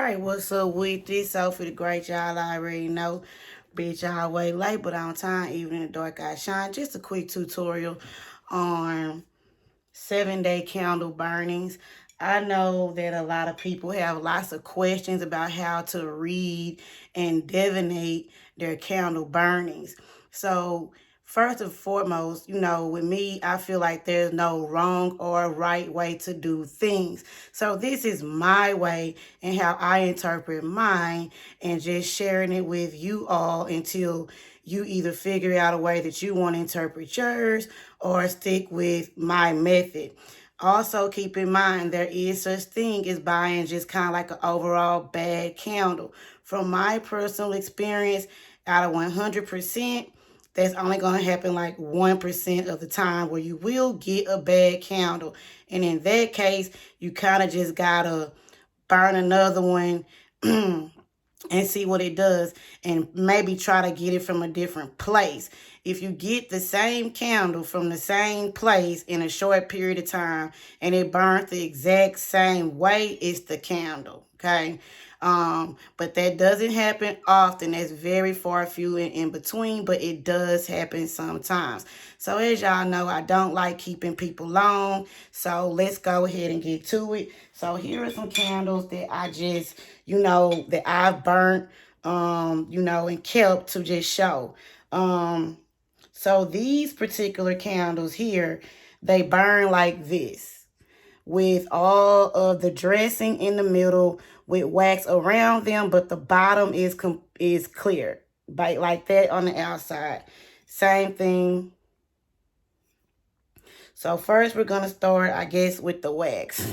Alright, what's up with this? Sophie the Great, y'all already know. Bitch, y'all way late, but on time, even in the dark, I shine. Just a quick tutorial on 7-day candle burnings. I know that a lot of people have lots of questions about how to read and divinate their candle burnings. So first and foremost, with me, I feel like there's no wrong or right way to do things. So this is my way and how I interpret mine, and just sharing it with you all until you either figure out a way that you want to interpret yours or stick with my method. Also, keep in mind, there is such thing as buying just kind of like an overall bad candle. From my personal experience, out of 100%, that's only going to happen like 1% of the time where you will get a bad candle. And in that case, you kind of just got to burn another one and see what it does, and maybe try to get it from a different place. If you get the same candle from the same place in a short period of time and it burns the exact same way, it's the candle, okay? But that doesn't happen often. That's very far few and in between, but it does happen sometimes. So as y'all know, I don't like keeping people long, so let's go ahead and get to it. So here are some candles that I just, that I've burnt, and kept to just show. So these particular candles here, they burn like this, with all of the dressing in the middle, with wax around them, but the bottom is clear, like that on the outside. Same thing. So first we're gonna start, I guess, with the wax.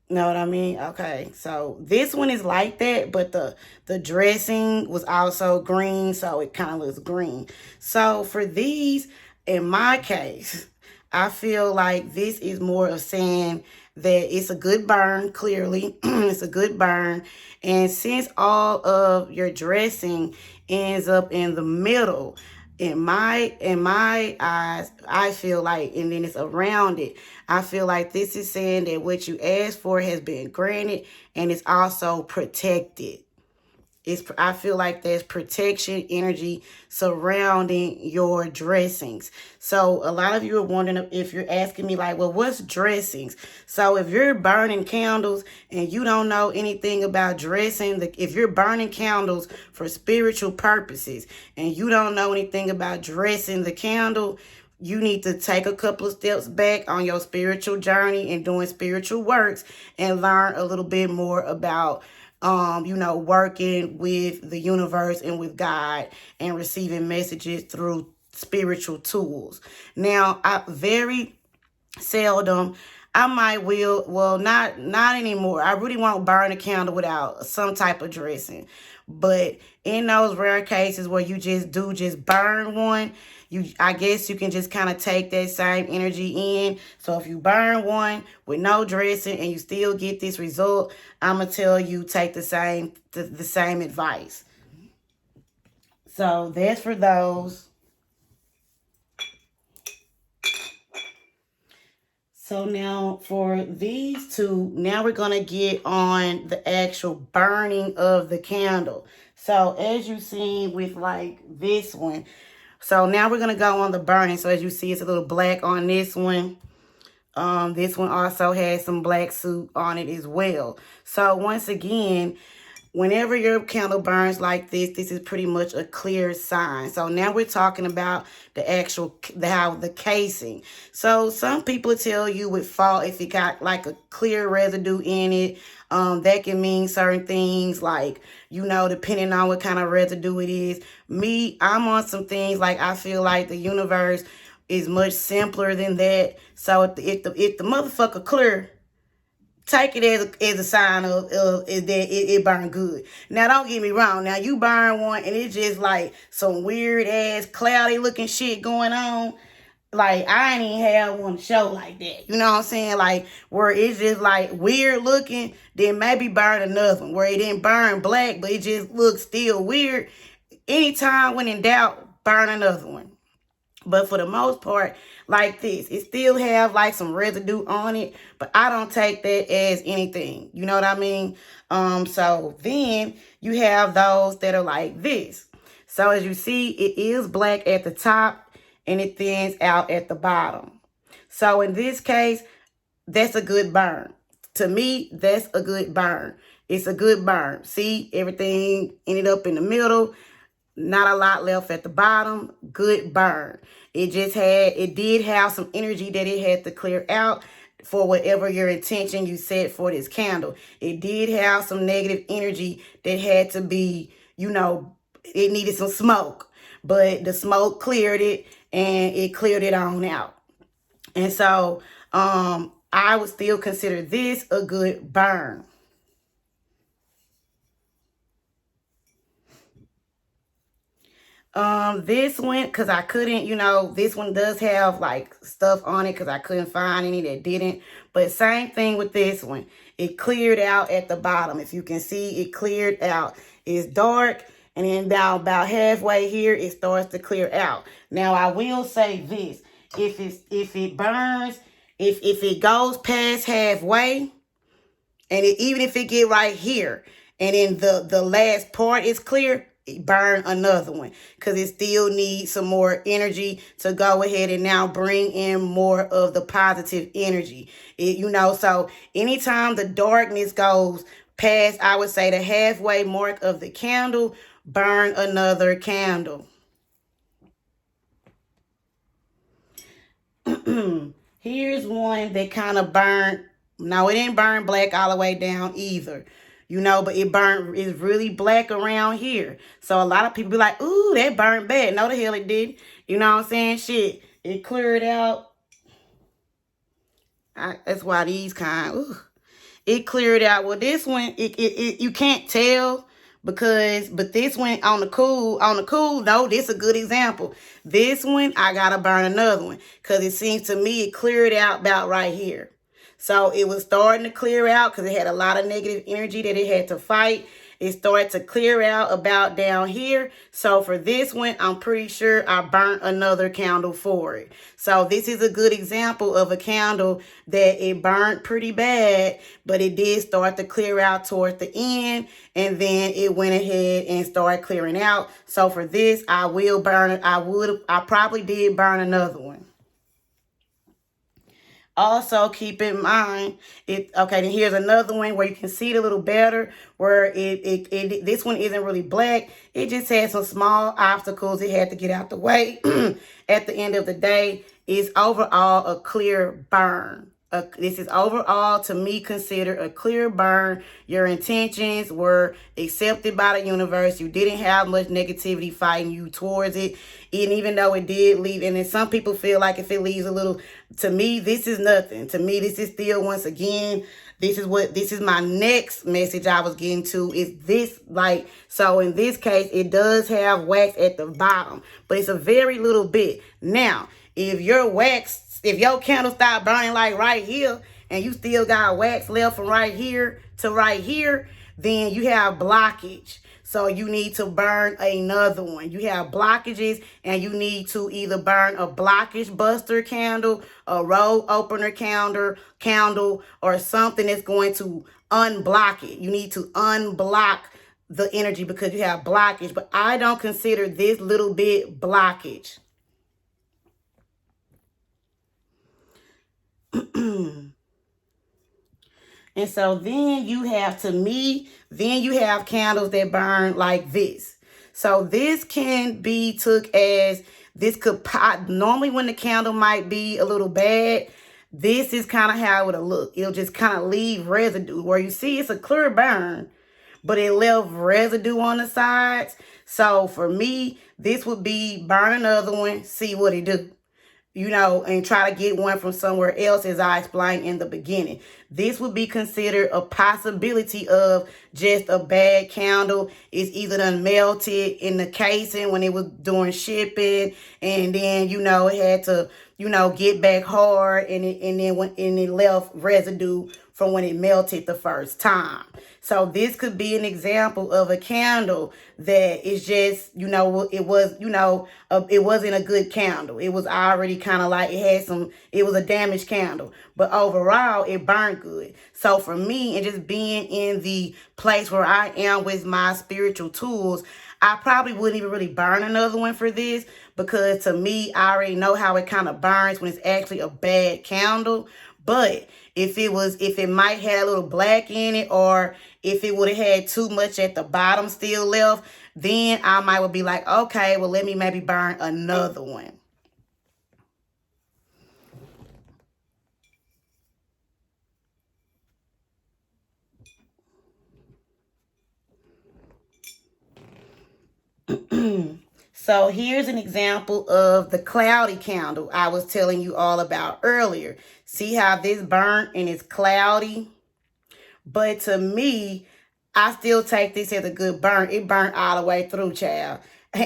Know what I mean? Okay, so this one is like that, but the dressing was also green, so it kind of looks green. So for these, in my case, I feel like this is more of saying that it's a good burn, clearly. It's a good burn. And since all of your dressing ends up in the middle, in my eyes, I feel like, and then it's around it, I feel like this is saying that what you asked for has been granted, and it's also protected. I feel like there's protection energy surrounding your dressings. So a lot of you are wondering, if you're asking me like, well, what's dressings? So if you're burning candles and you don't know anything about dressing, if you're burning candles for spiritual purposes and you don't know anything about dressing the candle, you need to take a couple of steps back on your spiritual journey and doing spiritual works and learn a little bit more about working with the universe and with God and receiving messages through spiritual tools. Now, I very seldom, not anymore. I really won't burn a candle without some type of dressing. But in those rare cases where you just burn one, I guess you can just kind of take that same energy in. So if you burn one with no dressing and you still get this result, I'm going to tell you, take the same advice. So that's for those. So now for these two, now we're going to get on the actual burning of the candle. So as you see with like this one, so now we're going to go on the burning. So as you see, it's a little black on this one. This one also has some black soot on it as well. So once again, whenever your candle burns like this is pretty much a clear sign. So now we're talking about the casing. So some people tell you with fall, if it got like a clear residue in it, that can mean certain things, like, depending on what kind of residue it is. I'm on some things like, I feel like the universe is much simpler than that. So if the motherfucker clear, take it as a sign of that it burned good. Now, don't get me wrong. Now, you burn one and it's just like some weird ass cloudy looking shit going on. Like, I ain't even have one show like that. You know what I'm saying? Like, where it's just like weird looking, then maybe burn another one. Where it didn't burn black, but it just looks still weird. Anytime when in doubt, burn another one. But for the most part, like this, it still have like some residue on it, but I don't take that as anything. You know what I mean? So then you have those that are like this. So as you see, it is black at the top and it thins out at the bottom. So in this case, that's a good burn. To me, that's a good burn. It's a good burn. See, everything ended up in the middle. Not a lot left at the bottom. Good burn. It did have some energy that it had to clear out for whatever your intention you set for this candle. It did have some negative energy that had to be, you know, it needed some smoke. But the smoke cleared it and it cleared it on out. And so I would still consider this a good burn. This one, because I couldn't, you know, this one does have like stuff on it because I couldn't find any that didn't. But same thing with this one. It cleared out at the bottom. If you can see, it cleared out. It's dark, and then down about halfway here, it starts to clear out. Now, I will say this. If it burns, if it goes past halfway, and even if it get right here, and then the last part is clear, burn another one, because it still needs some more energy to go ahead and now bring in more of the positive energy. You know, so anytime the darkness goes past, I would say, the halfway mark of the candle, burn another candle. Here's one that kind of burned. No, it didn't burn black all the way down either. You know, but it's really black around here. So a lot of people be like, ooh, that burned bad. No, the hell it didn't. You know what I'm saying? Shit, it cleared out. That's why these kind, ooh, it cleared out. Well, this one, you can't tell but this one on the cool, no, this is a good example. This one, I gotta burn another one because it seems to me it cleared out about right here. So it was starting to clear out because it had a lot of negative energy that it had to fight. It started to clear out about down here. So for this one, I'm pretty sure I burnt another candle for it. So this is a good example of a candle that it burnt pretty bad, but it did start to clear out towards the end. And then it went ahead and started clearing out. So for this, I will burn it. I probably did burn another one. Also, keep in mind, okay, then here's another one where you can see it a little better, where this one isn't really black. It just had some small obstacles it had to get out the way. At the end of the day, it's overall a clear burn. This is overall, to me, considered a clear burn. Your intentions were accepted by the universe. You didn't have much negativity fighting you towards it. And even though it did leave, and then some people feel like if it leaves a little, to me, this is nothing. To me, this is still, once again, this is my next message I was getting to, is this, like, so in this case, it does have wax at the bottom, but it's a very little bit. Now, if your candle start burning like right here and you still got wax left from right here to right here, then you have blockage. So you need to burn another one. You have blockages and you need to either burn a blockage buster candle, a road opener candle, or something that's going to unblock it. You need to unblock the energy because you have blockage. But I don't consider this little bit blockage. And so then you have, to me, then you have candles that burn like this. So this can be took as, this could pop, normally when the candle might be a little bad, this is kind of how it would look. It'll just kind of leave residue where you see it's a clear burn, but it left residue on the sides. So for me, this would be burn another one, see what it do. You know, and try to get one from somewhere else, as I explained in the beginning. This would be considered a possibility of just a bad candle. It's either done melted in the casing when it was doing shipping, and then, you know, it had to you know, get back hard, and it left residue from when it melted the first time. So this could be an example of a candle that is just, you know, it was, you know, it wasn't a good candle. It was already kind of like it was a damaged candle. But overall, it burned good. So for me, and just being in the place where I am with my spiritual tools, I probably wouldn't even really burn another one for this, because to me, I already know how it kind of burns when it's actually a bad candle. But if it might have a little black in it, or if it would have had too much at the bottom still left, then I might would be like, okay, well, let me maybe burn another one. So here's an example of the cloudy candle I was telling you all about earlier. See how this burnt and it's cloudy? But to me, I still take this as a good burn. It burnt all the way through, child.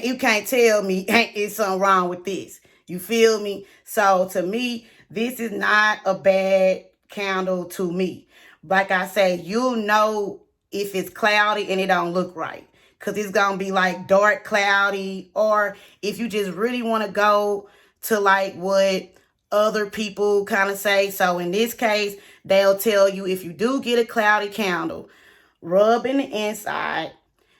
You can't tell me it's something wrong with this. You feel me? So to me, this is not a bad candle to me. Like I say, you'll know if it's cloudy and it don't look right, because it's going to be like dark cloudy. Or if you just really want to go to like what other people kind of say. So in this case, they'll tell you, if you do get a cloudy candle, rub in the inside.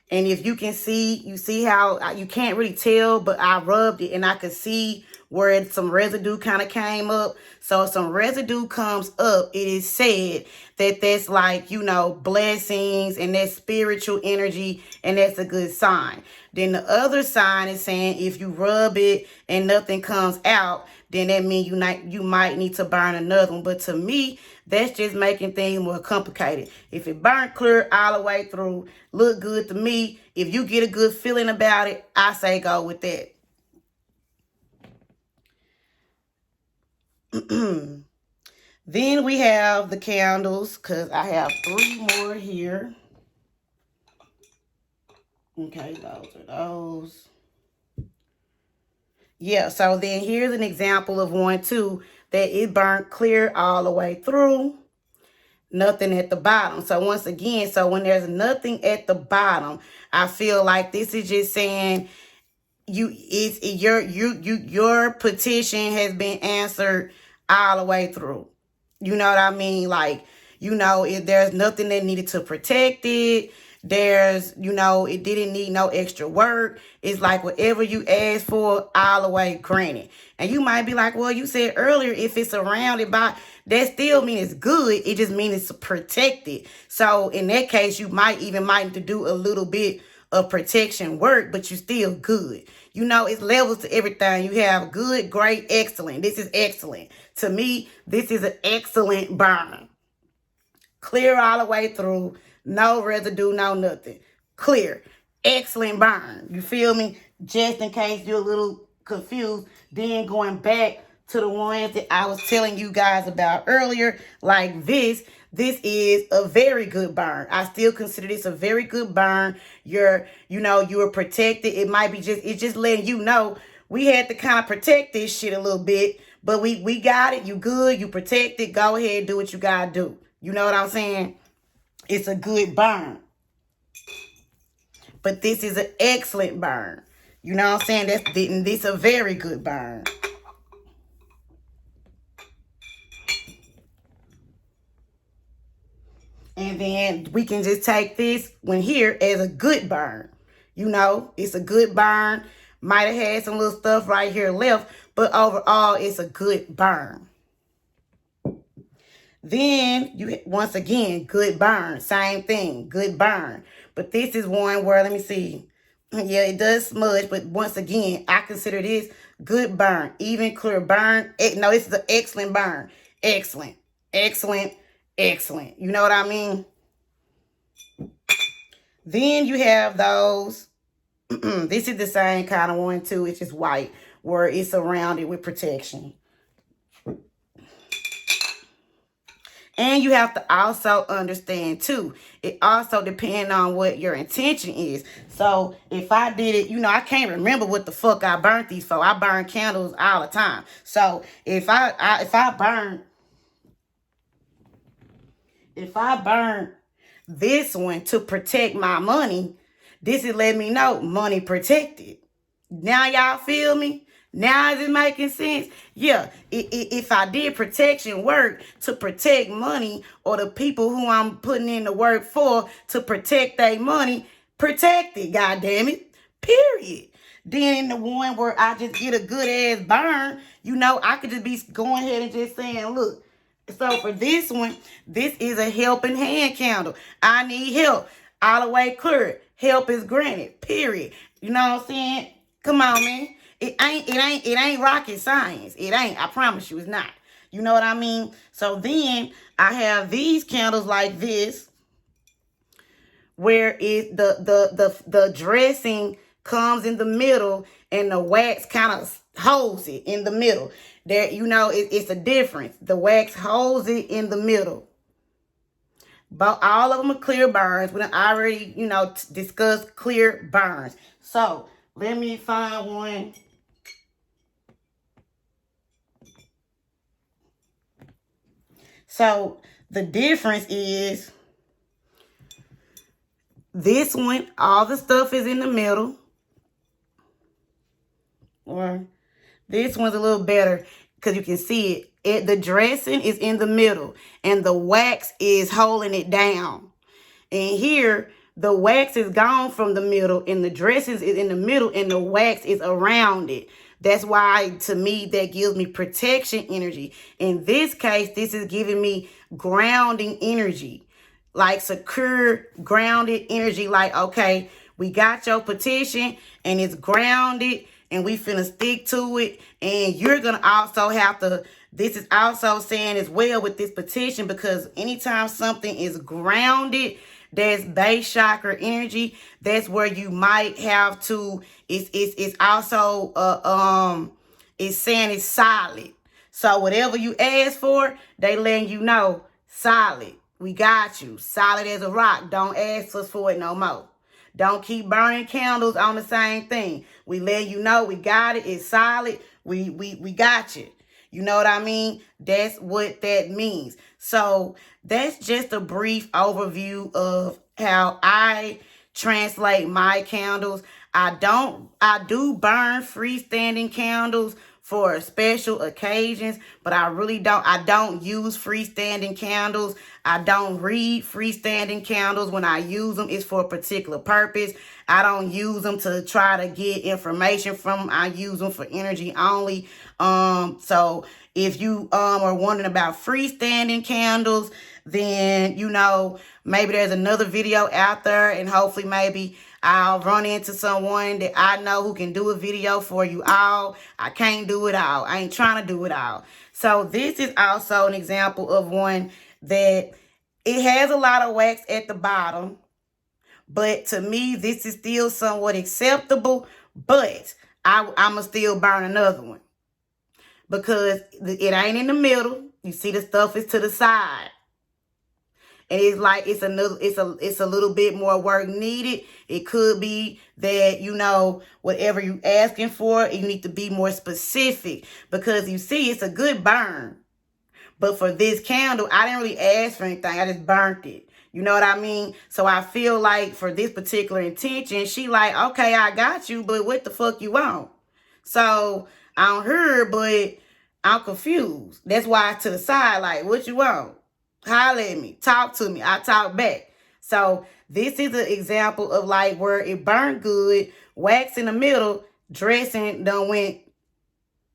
And if you can see, you see how you can't really tell, but I rubbed it and I could see where some residue kind of came up. So if some residue comes up, it is said that that's like, you know, blessings and that's spiritual energy, and that's a good sign. Then the other sign is saying if you rub it and nothing comes out, then that means you might need to burn another one. But to me, that's just making things more complicated. If it burnt clear all the way through, look good to me. If you get a good feeling about it, I say go with that. Then we have the candles, because I have 3 more here. Okay, those are those. Yeah, so then here's an example of one too, that it burnt clear all the way through, nothing at the bottom. So once again, so when there's nothing at the bottom, I feel like this is just saying your petition has been answered all the way through. You know what I mean? Like, you know, if there's nothing that needed to protect it, there's, you know, it didn't need no extra work. It's like whatever you asked for, all the way granted. And you might be like, well, you said earlier, if it's surrounded by, that still means it's good. It just means it's protected. So in that case, you might need to do a little bit of protection work, but you still good. You know, it's levels to everything. You have good, great, excellent. This is excellent. To me, this is an excellent burn. Clear all the way through. No residue, no nothing. Clear. Excellent burn. You feel me? Just in case you're a little confused. Then going back to the ones that I was telling you guys about earlier, like this is a very good burn. I still consider this a very good burn. You were protected. It might be it's just letting you know we had to kind of protect this shit a little bit, but we got it. You good, you protected. Go ahead, do what you gotta do. You know what I'm saying? It's a good burn. But this is an excellent burn. You know what I'm saying? This a very good burn. And then we can just take this one here as a good burn. You know, it's a good burn. Might have had some little stuff right here left, but overall, it's a good burn. Then, once again, good burn. Same thing, good burn. But this is one where, let me see. Yeah, it does smudge, but once again, I consider this good burn. Even clear burn. No, this is an excellent burn. Excellent, excellent, excellent. You know what I mean? Then you have those. This is the same kind of one too. It's just white, where it's surrounded with protection. And you have to also understand too, it also depends on what your intention is. So if I did it, I can't remember what the fuck I burnt these for. I burn candles all the time. So if I burn this one to protect my money, this is letting me know money protected. Now y'all feel me? Now is it making sense? Yeah, if I did protection work to protect money, or the people who I'm putting in the work for to protect their money, protect it, goddamn it, period. Then the one where I just get a good ass burn, I could just be going ahead and just saying, look, so for this one, this is a helping hand candle. I need help. All the way clear. Help is granted. Period. You know what I'm saying? Come on, man. It ain't rocket science. It ain't. I promise you it's not. You know what I mean? So then I have these candles like this, where it the dressing comes in the middle and the wax kind of holds it in the middle. There, it's a difference. The wax holds it in the middle. But all of them are clear burns. We already, discussed clear burns. So let me find one. So the difference is this one, all the stuff is in the middle. Or this one's a little better because you can see it. The dressing is in the middle and the wax is holding it down. And here, the wax is gone from the middle and the dressing is in the middle and the wax is around it. That's why, to me, that gives me protection energy. In this case, this is giving me grounding energy. Like secure, grounded energy. Like, okay, we got your petition and it's grounded and we finna stick to it. And you're going to also have to, this is also saying as well with this petition, because anytime something is grounded, that's base chakra energy, that's where you might have to, it's also, it's saying it's solid. So whatever you ask for, they letting you know, solid. We got you. Solid as a rock. Don't ask us for it no more. Don't keep burning candles on the same thing. We let you know we got it. It's solid. We got you. You know what I mean? That's what that means. So that's just a brief overview of how I translate my candles. I do burn freestanding candles for special occasions, but I don't use freestanding candles. I don't read freestanding candles. When I use them, it's for a particular purpose. I don't use them to try to get information from them. I use them for energy only. So if you are wondering about freestanding candles, then, maybe there's another video out there, and hopefully maybe I'll run into someone that I know who can do a video for you all. I can't do it all. I ain't trying to do it all. So this is also an example of one that it has a lot of wax at the bottom. But to me, this is still somewhat acceptable. But I'm going to still burn another one. Because it ain't in the middle. You see the stuff is to the side. And it's like it's a little bit more work needed. It could be that, whatever you asking for, you need to be more specific. Because you see, it's a good burn. But for this candle, I didn't really ask for anything. I just burnt it. You know what I mean? So I feel like for this particular intention, she like, okay, I got you, but what the fuck you want? So I'm her, but I'm confused. That's why to the side, like, what you want? Holler at me. Talk to me. I talk back. So this is an example of like where it burned good, wax in the middle, dressing done went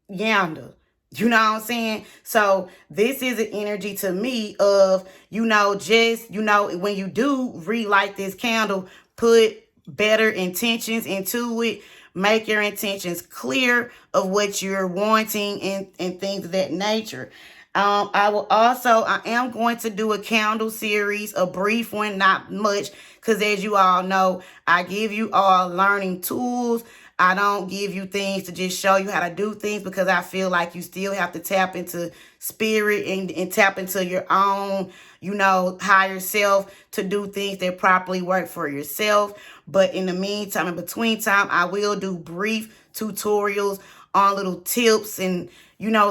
yonder. You know what I'm saying? So this is an energy to me of, when you do relight this candle, put better intentions into it. Make your intentions clear of what you're wanting and things of that nature. I am going to do a candle series, a brief one, not much, because as you all know, I give you all learning tools. I don't give you things to just show you how to do things, because I feel like you still have to tap into spirit and tap into your own, higher self to do things that properly work for yourself. But in the meantime, in between time, I will do brief tutorials on little tips and,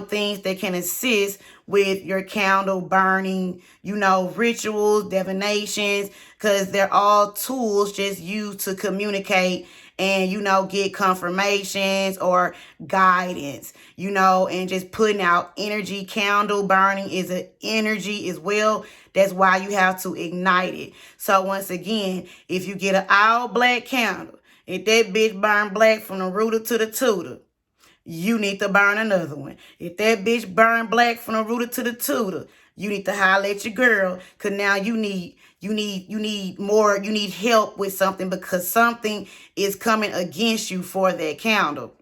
things that can assist with your candle burning, rituals, divinations, because they're all tools just used to communicate and, get confirmations or guidance, and just putting out energy. Candle burning is an energy as well. That's why you have to ignite it. So once again, if you get an all black candle, if that bitch burn black from the rooter to the tutor, you need to burn another one. If that bitch burn black from the rooter to the tutor, you need to holler at your girl, because now you need more, you need help with something, because something is coming against you for that candle.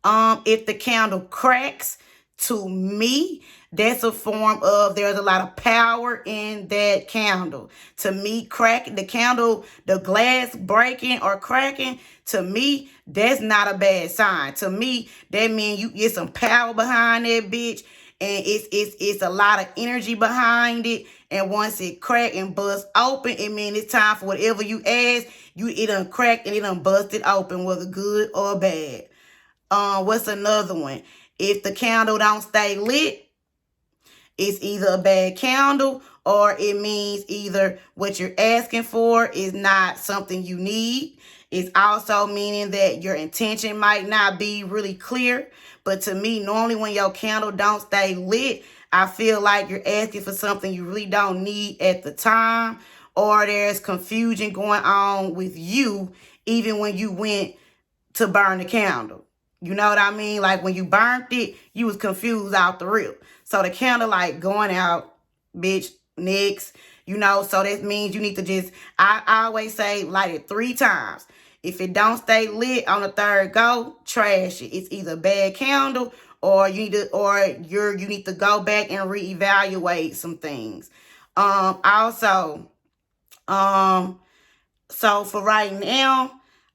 If the candle cracks, to me, that's a form of, there's a lot of power in that candle. To me, the candle, the glass breaking or cracking, to me, that's not a bad sign. To me, that means you get some power behind that bitch, and it's a lot of energy behind it. And once it crack and bust open, it means it's time for whatever you ask. It done cracked and it done busted open, whether good or bad. What's another one? If the candle don't stay lit, it's either a bad candle, or it means either what you're asking for is not something you need. It's also meaning that your intention might not be really clear. But to me, normally when your candle don't stay lit, I feel like you're asking for something you really don't need at the time, or there's confusion going on with you even when you went to burn the candle. You know what I mean? Like when you burnt it, you was confused out the rip. So the candle like going out, bitch, next, so that means you need to just, I always say light it 3 times. If it don't stay lit on the 3rd go, trash it. It's either a bad candle, or you need to go back and reevaluate some things. So for right now,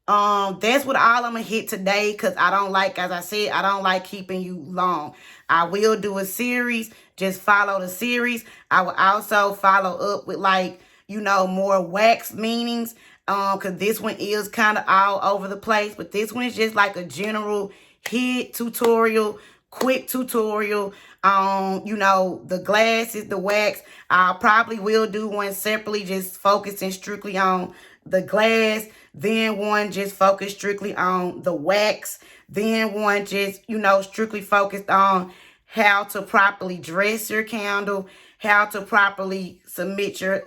that's what all I'm gonna hit today, because I don't like, as I said, I don't like keeping you long. I will do a series. Just follow the series. I will also follow up with more wax meanings, because this one is kind of all over the place, but this one is just like a general hit tutorial, quick tutorial on, the glasses, the wax. I probably will do one separately, just focusing strictly on the glass, then one just focused strictly on the wax, then one just, strictly focused on how to properly dress your candle, how to properly submit your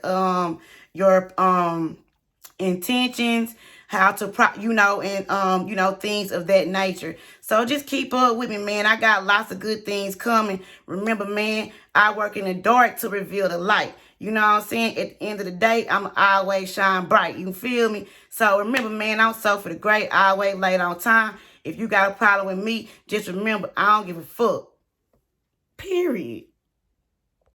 intentions, how to things of that nature. So just keep up with me, man. I got lots of good things coming. Remember, man, I work in the dark to reveal the light. You know what I'm saying? At the end of the day, I'm always shine bright. You feel me? So remember, man, I'm so for the great, always late on time. If you got a problem with me, just remember, I don't give a fuck. Period.